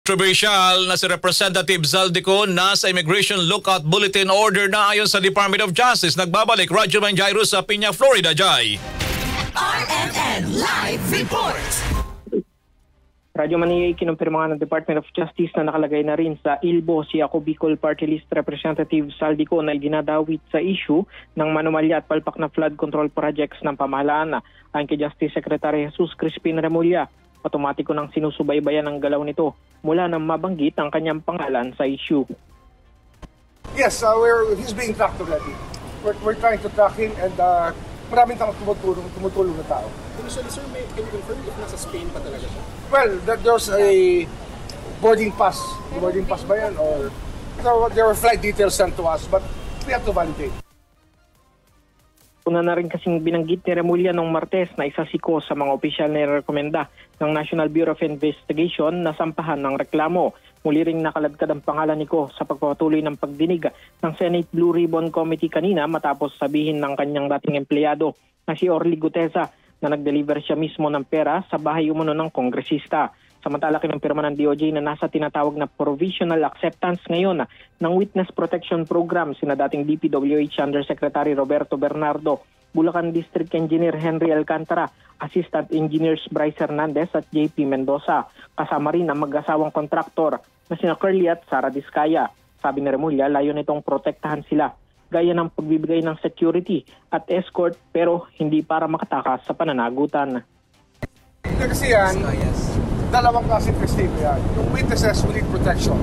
Controversial na si Representative Zaldico nasa Immigration Lookout Bulletin Order na ayon sa Department of Justice. Nagbabalik Radyo Manjairo sa Piña, Florida, Jai. RNN Live Report. Radyo Manila kinumpirma ng Department of Justice na nakalagay na rin sa ILBO si Ako Bicol Party List Representative Zaldico na ginadawit sa issue ng manumalya at palpak na flood control projects ng pamahalaan. Ayon kay Justice Secretary Jesus Crispin Remulla, otomatiko nang sinusubaybayan ang galaw nito mula nang mabanggit ang kanyang pangalan sa issue. Yes, he's being tracked already. We're trying to track him and maraming tumutulong na tao. Sir, can you confirm if nasa Spain pa talaga siya? Well, there's a boarding pass. Boarding pass ba yan? Or there were flight details sent to us, but we have to validate. Una na rin kasing binanggit ni Remulla noong Martes na isa siko sa mga opisyal na rekomenda ng National Bureau of Investigation na sampahan ng reklamo. Muli ring nakaladkad ang pangalan niko sa pagpapatuloy ng pagdinig ng Senate Blue Ribbon Committee kanina matapos sabihin ng kanyang dating empleyado na si Orly Gutesa na nag-deliver siya mismo ng pera sa bahay umuno ng kongresista. Samantala kinumpirma ng DOJ na nasa tinatawag na provisional acceptance ngayon ng Witness Protection Program sina dating DPWH Undersecretary Roberto Bernardo, Bulacan District Engineer Henry Alcantara, Assistant Engineers Bryce Hernandez at JP Mendoza. Kasama rin ang mag-asawang kontraktor na sina Curly at Sara Discaya. Sabi ni Remulla, layo nitong protektahan sila gaya ng pagbibigay ng security at escort pero hindi para makatakas sa pananagutan. Kasi yan, dalawang klaseng testigo yan. Yung witnesses who need protection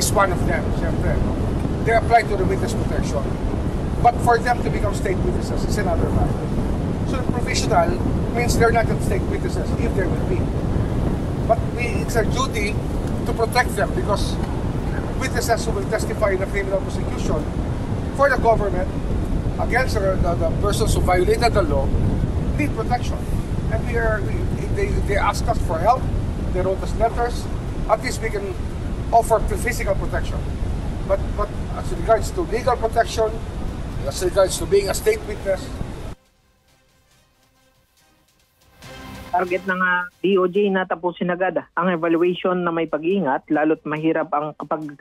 is one of them, siyempre. No? They apply to the witness protection. But for them to become state witnesses is another matter. So provisional means they're not state witnesses if there will be. But it's our duty to protect them because witnesses who will testify in a criminal prosecution for the government against the persons who violated the law need protection. And they ask us for help, they wrote us letters, at least we can offer physical protection. But as regards to legal protection, as regards to being a state witness, Target ng DOJ na tapusin agad ang evaluation na may pag-iingat lalo't mahirap ang kapag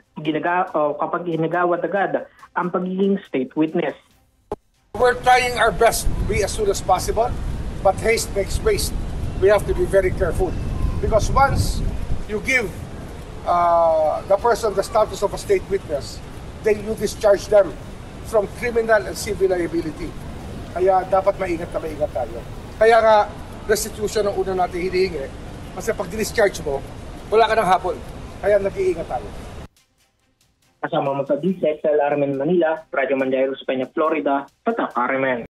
ginagawat agad ang pagiging state witness. we're trying our best to be as soon as possible, but haste makes waste. We have to be very careful because once you give the person the status of a state witness, then you discharge them from criminal and civil liability. Kaya dapat maingat tayo. Kaya nga, restitution ang una natin hinihingi. Kasi pag discharge mo, wala ka ng hapon. Kaya nag-iingat tayo. Kasama mo sa DSEC, Armen Manila, Radyo Manjairo sa Peña, Florida, Tatak Armen.